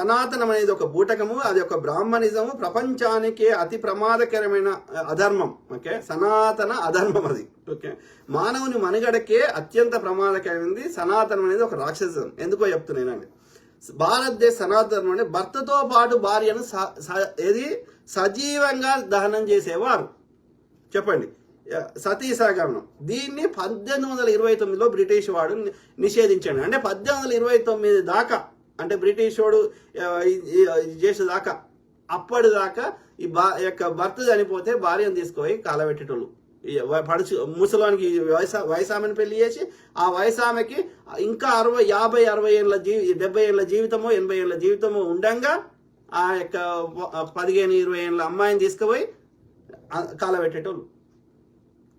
సనాతనం అనేది ఒక బూటకము, అది ఒక బ్రాహ్మణిజము, ప్రపంచానికే అతి ప్రమాదకరమైన అధర్మం. ఓకే, సనాతన అధర్మం అది. ఓకే, మానవుని మనుగడకే అత్యంత ప్రమాదకరమైనది సనాతనం అనేది ఒక రాక్షసం. ఎందుకో చెప్తున్నానండి. భారతదేశ సనాతనం అంటే భర్తతో పాటు భార్యను సజీవంగా దహనం చేసేవారు. చెప్పండి, సతీ సహగమనం. దీన్ని 1829లో బ్రిటిష్ వాడు నిషేధించాడు. అంటే 1829 దాకా, అంటే బ్రిటిష్ వాడు చేసేదాకా, అప్పటిదాకా ఈ యొక్క భర్త చనిపోతే భార్యను తీసుకుపోయి కాలబెట్టేటోళ్ళు. ముసలానికి వయసామెను పెళ్లి చేసి ఆ వయసామెకి ఇంకా 50, 60 ఏళ్ళ 70 ఏళ్ళ జీవితమో 80 ఏళ్ళ జీవితమో ఉండంగా ఆ యొక్క 15, 20 ఏళ్ళ అమ్మాయిని తీసుకుపోయి కాలబెట్టేటోళ్ళు.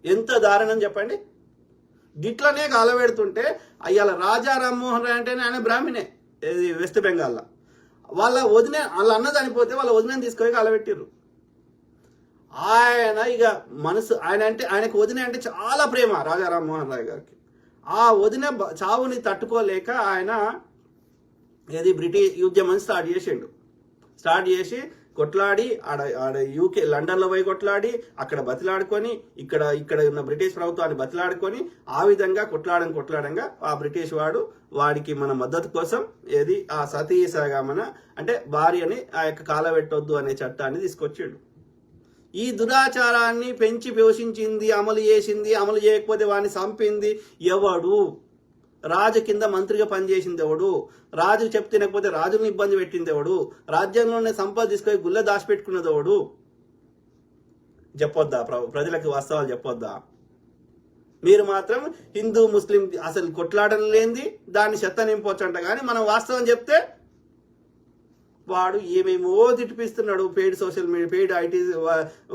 ఎంత దారుణం చెప్పండి. గిట్లనే కాలబెడుతుంటే అయ్యాల రాజా రామ్మోహన్ రాయ్ అంటేనే ఆయన బ్రాహ్మణే, వెస్ట్ బెంగాల్లో. వాళ్ళ అన్న చనిపోతే వాళ్ళ వదిన తీసుకొని కాలబెట్టిర్రు. ఆయన ఇక ఆయనకు వదిన అంటే చాలా ప్రేమ రాజా రామ్మోహన్ రాయ్ గారికి. ఆ వదిన చావుని తట్టుకోలేక ఆయన బ్రిటిష్ ఉద్యమం స్టార్ట్ చేసి కొట్లాడి ఆడ యూకే లండన్లో పోయి కొట్లాడి అక్కడ బతిలాడుకొని ఇక్కడ ఉన్న బ్రిటిష్ ప్రభుత్వాన్ని బతిలాడుకొని ఆ విధంగా కొట్లాడంగా ఆ బ్రిటిష్ వాడికి మన మద్దతు కోసం ఆ సతీ సహగమన అంటే భార్యని ఆ యొక్క కాలబెట్టొద్దు అనే చట్టాన్ని తీసుకొచ్చాడు. ఈ దురాచారాన్ని పెంచి పోషించింది, అమలు చేసింది, అమలు చేయకపోతే వాడిని చంపింది ఎవడు? రాజు కింద మంత్రిగా పనిచేసింది ఎవడు? రాజు చెప్తినకపోతే రాజుని ఇబ్బంది పెట్టింది ఎవడు? రాజ్యంలోనే సంపద తీసుకొని గుళ్ళ దాచిపెట్టుకున్నది ఎవడు? చెప్పొద్దా? ప్రజలకు వాస్తవాలు చెప్పొద్దా? మీరు మాత్రం హిందూ ముస్లిం అసలు కొట్లాడడం లేనిది దాన్ని చెత్త నింపొచ్చంట. కానీ మనం వాస్తవం చెప్తే వాడు ఏమేమో తిట్టిపిస్తున్నాడు. Paid social media, paid IT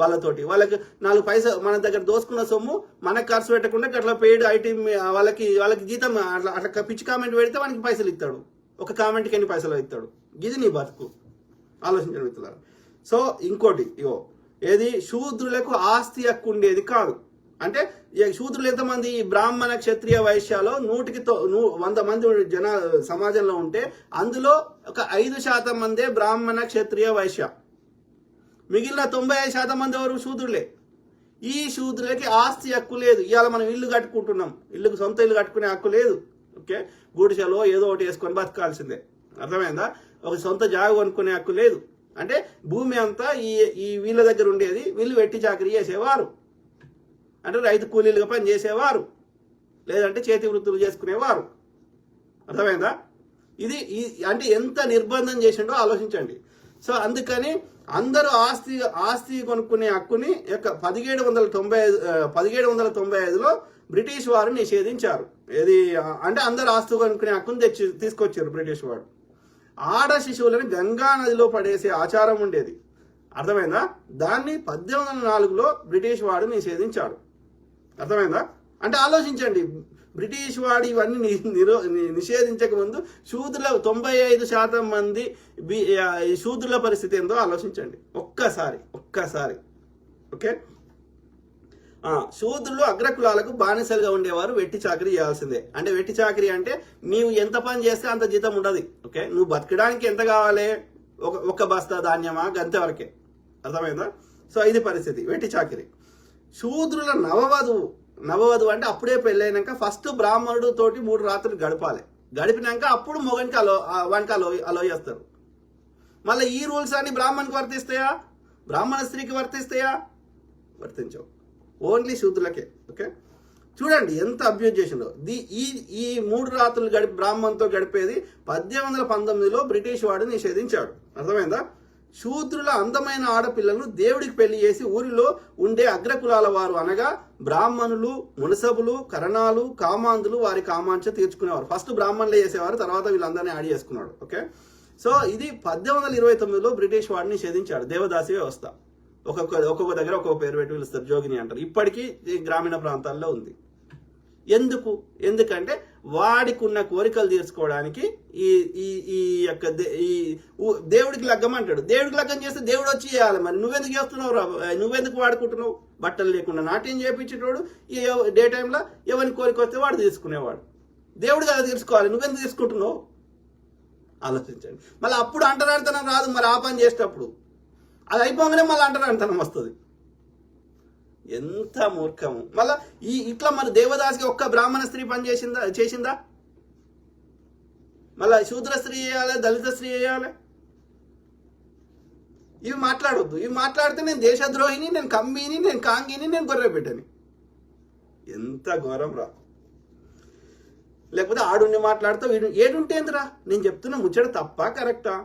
వాళ్ళతోటి. వాళ్ళకి 4 పైసలు మన దగ్గర దోసుకున్న సొమ్ము మనకు ఖర్చు పెట్టకుండా అట్లా పెయిడ్ ఐటీ వాళ్ళకి జీతం అట్లా పిచ్చి కామెంట్ పెడితే వానికి పైసలు ఇస్తాడు. ఒక కామెంట్కి ఎన్ని పైసలు ఇస్తాడు? ఇది నీ బతుకు. ఆలోచించండి మిత్రులారా. సో ఇంకోటి శూద్రులకు ఆస్తి హక్కు ఉండేది కాదు. అంటే శూద్రులు ఎంతమంది? బ్రాహ్మణ, క్షత్రియ, వైశ్యాలో 100 మంది సమాజంలో ఉంటే అందులో ఒక 5% మందే బ్రాహ్మణ, క్షత్రియ, వైశ్య. మిగిలిన 95% మంది ఎవరు? శూద్రులే. ఈ శూద్రులకి ఆస్తి హక్కు లేదు. ఇవాళ మనం ఇల్లు కట్టుకుంటున్నాం, సొంత ఇల్లు కట్టుకునే హక్కు లేదు. ఓకే, గుడిసెలో ఏదో ఒకటి వేసుకొని బతకాల్సిందే. అర్థమైందా? ఒక సొంత జాగ కొనుక్కునే హక్కు లేదు. అంటే భూమి అంతా ఈ వీళ్ళ దగ్గర ఉండేది. వీళ్ళు వెట్టి చాకరీ చేసేవారు, అంటే రైతు కూలీలుగా పని చేసేవారు, లేదంటే చేతి వృత్తులు చేసుకునేవారు. అర్థమైందా? ఇది అంటే ఎంత నిర్బంధం చేసిండో ఆలోచించండి. సో అందుకని అందరూ ఆస్తి కొనుక్కునే హక్కుని 1795లో బ్రిటిష్ వారు నిషేధించారు. అంటే అందరు ఆస్తి కొనుక్కునే హక్కుని తీసుకొచ్చారు బ్రిటిష్ వారు. ఆడ శిశువులను గంగా నదిలో పడేసే ఆచారం ఉండేది. అర్థమైందా? దాన్ని 1804లో బ్రిటిష్ వాడు నిషేధించాడు. అర్థమైందా? అంటే ఆలోచించండి, బ్రిటిష్ వాడు ఇవన్నీ నిషేధించక ముందు శూద్రుల 95% మంది శూద్రుల పరిస్థితి ఏందో ఆలోచించండి ఒక్కసారి. ఓకే, శూద్రులు అగ్రకులాలకు బానిసలుగా ఉండేవారు, వెట్టి చాకరీ చేయాల్సిందే. అంటే వెట్టి చాకరీ అంటే నీవు ఎంత పని చేస్తే అంత జీతం ఉండదు. ఓకే, నువ్వు బతకడానికి ఎంత కావాలి? ఒక బస్తా ధాన్యమా, గంతే వరకే. అర్థమైందా? సో ఇది పరిస్థితి, వెట్టి చాకరీ. శూద్రుల నవవధువు అంటే అప్పుడే పెళ్ళైనాక ఫస్ట్ బ్రాహ్మణుడు తోటి 3 రాత్రులు గడిపినాక అప్పుడు మొగనికి అలో చేస్తారు. మళ్ళీ ఈ రూల్స్ అన్ని బ్రాహ్మణ్కి వర్తిస్తాయా? బ్రాహ్మణ స్త్రీకి వర్తిస్తాయా? వర్తించవు, ఓన్లీ శూద్రులకే. ఓకే, చూడండి ఎంత అబ్యూజ్ చేసిందో. ఈ 3 రాత్రులు బ్రాహ్మణ్తో గడిపేది 1819లో బ్రిటిష్ వాడు నిషేధించాడు. అర్థమైందా? శూద్రుల అందమైన ఆడపిల్లలను దేవుడికి పెళ్లి చేసి ఊరిలో ఉండే అగ్రకులాల వారు అనగా బ్రాహ్మణులు, మునసబులు, కరణాలు, కామాంధులు వారి కామాంక్ష తీర్చుకునేవారు. ఫస్ట్ బ్రాహ్మణులే చేసేవారు, తర్వాత వీళ్ళందరినీ యాడ్ చేసుకున్నాడు. ఓకే, సో ఇది 1829లో బ్రిటిష్ వాడిని నిషేధించాడు. దేవదాసి వ్యవస్థ. ఒక్కొక్క దగ్గర ఒక్కొక్క పేరు పెట్టి పిలుస్తారు, జోగిని అంటారు. ఇప్పటికీ గ్రామీణ ప్రాంతాల్లో ఉంది. ఎందుకంటే వాడికి ఉన్న కోరికలు తీర్చుకోవడానికి ఈ యొక్క దేవుడికి లగ్గం అంటాడు. దేవుడికి లగ్గం చేస్తే దేవుడు వచ్చి చేయాలి. మరి నువ్వెందుకు చేస్తున్నావు? నువ్వెందుకు వాడుకుంటున్నావు? బట్టలు లేకుండా నాట్యం చేయించేటోడు డే టైంలో ఎవరిని కోరిక వస్తే వాడు తీసుకునేవాడు. దేవుడు కదా తీర్చుకోవాలి, నువ్వెందుకు తీసుకుంటున్నావు? ఆలోచించండి. మళ్ళీ అప్పుడు అంటరానితనం రాదు, మరి ఆ పని చేసేటప్పుడు అది అయిపోగానే మళ్ళీ అంటరానితనం వస్తుంది. ఎంత మూర్ఖము. మళ్ళా ఇట్లా మరి దేవదాసికి ఒక్క బ్రాహ్మణ స్త్రీ పని చేసిందా? మళ్ళీ శూద్ర స్త్రీ చేయాలి, దళిత స్త్రీ చేయాలి. ఇవి మాట్లాడొద్దు. ఇవి మాట్లాడితే నేను దేశద్రోహిని, నేను కమ్మీని, నేను కాంగిని, నేను గొర్రెపెట్టని. ఎంత ఘోరం రా. లేకపోతే ఆడుండి మాట్లాడతావు, ఏడుంటేందిరా? నేను చెప్తున్నా ముచ్చట తప్ప కరెక్టా?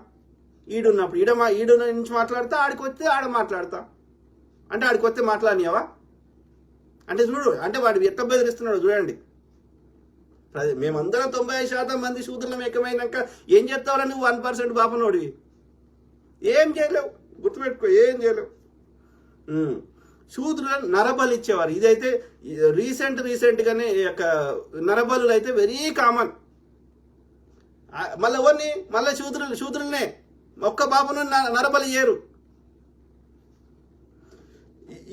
ఈడున్నప్పుడు ఈడు నుంచి మాట్లాడతా, ఆడికి వస్తే ఆడ మాట్లాడతా అంటే ఆడికి వస్తే మాట్లాడినావా అంటే చూడు, అంటే వాడు ఎట్లా బెదిరిస్తున్నాడు చూడండి. మేమందరం 90% మంది శూద్రులం ఏకమైనాక ఏం చేస్తావురా నువ్వు 1% బాపనోడివి? ఏం చేయలేవు, గుర్తుపెట్టుకో, ఏం చేయలేవు. శూద్రులను నరబలి ఇచ్చేవారు. ఇదైతే రీసెంట్గానే నరబలు అయితే వెరీ కామన్. మళ్ళీ ఎవరిని మళ్ళీ శూద్రులనే ఒక్క బాబును నరబలి చేయరు.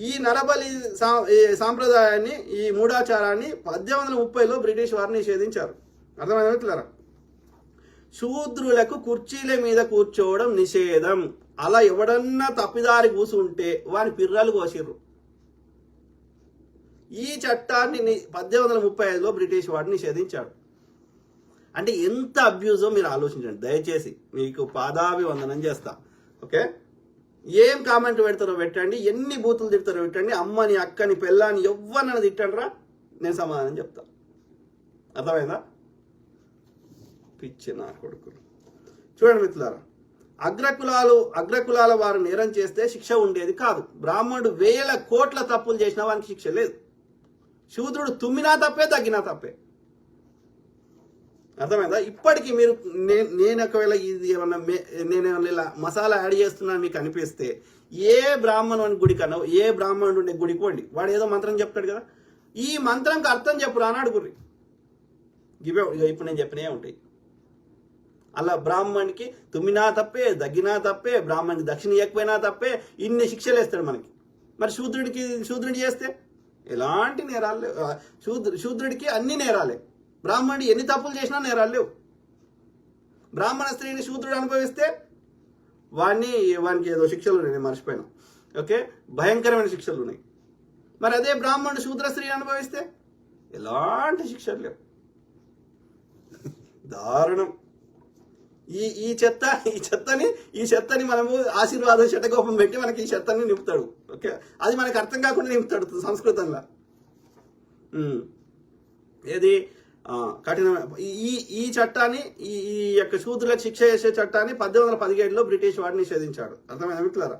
ఈ నరబలి సాంప్రదాయాన్ని, ఈ మూఢాచారాన్ని 1830లో బ్రిటిష్ వారు నిషేధించారు. అర్థమైనా? శూద్రులకు కుర్చీల మీద కూర్చోవడం నిషేధం. అలా ఎవడన్నా తప్పిదారి కూసుంటే వాని పిర్రలు కోసిర్రు. ఈ చట్టాన్ని 1835లో బ్రిటిష్ వాడు నిషేధించాడు. అంటే ఎంత అబ్యూజో మీరు ఆలోచించండి దయచేసి. మీకు పాదాభివందనం చేస్తా. ఓకే, ఏం కామెంట్ పెడతారో పెట్టండి, ఎన్ని బూతులు తిడతారో పెట్టండి, అమ్మని, అక్కని, పెళ్ళాని ఎవ్వరన్నా తిట్టండి రా, నేను సమాధానం చెప్తా. అర్థమైందా? పిచ్చి నా కొడుకులు. చూడండి మిత్రులారా, అగ్రకులాల వారు నేరం చేస్తే శిక్ష ఉండేది కాదు. బ్రాహ్మణుడు 1000 కోట్ల తప్పులు చేసినా వానికి శిక్ష లేదు. శూద్రుడు తుమ్మినా తప్పే, తగ్గినా తప్పే. అర్థమైందా? ఇప్పటికీ మీరు నేను ఒకవేళ ఇది ఏమన్నా నేను ఇలా మసాలా యాడ్ చేస్తున్నాను మీకు అనిపిస్తే, ఏ బ్రాహ్మణుని గుడి కన్నా, ఏ బ్రాహ్మణుడు ఉండే గుడికి పోండి, వాడు ఏదో మంత్రం చెప్తాడు కదా, ఈ మంత్రంకి అర్థం చెప్పురా అని అడుగుర్రి. ఇవే ఇప్పుడు నేను చెప్పినవే ఉంటాయి. అలా బ్రాహ్మణ్కి తుమ్మినా తప్పే, దగ్గినా తప్పే, బ్రాహ్మణ్కి దక్షిణ ఇవ్వకపోయినా తప్పే, ఇన్ని శిక్షలు వేస్తాడు మనకి. మరి శూద్రుడి చేస్తే ఎలాంటి నేరాలు లేవు. శూద్రుడికి అన్ని నేరాలే. బ్రాహ్మణుడు ఎన్ని తప్పులు చేసినా నేరాలు లేవు. బ్రాహ్మణ స్త్రీని శూద్రుడు అనుభవిస్తే వానికి ఏదో శిక్షలు ఉన్నాయి, నేను మర్చిపోయినా. ఓకే, భయంకరమైన శిక్షలు ఉన్నాయి. మరి అదే బ్రాహ్మణుడు శూద్ర స్త్రీ అనుభవిస్తే ఎలాంటి శిక్షలు లేవు. దారుణం. ఈ చెత్తని మనము ఆశీర్వాదం శటకోపం పెట్టి మనకి ఈ చెత్తని నింపుతాడు. ఓకే, అది మనకు అర్థం కాకుండా నింపుతాడు సంస్కృతంలో. ఏది కఠినమైన ఈ చట్టాన్ని, ఈ యొక్క శూద్రులకు శిక్ష చేసే చట్టాన్ని 1817లో బ్రిటిష్ వాడు నిషేధించాడు. అర్థమైనా మిత్రులారా?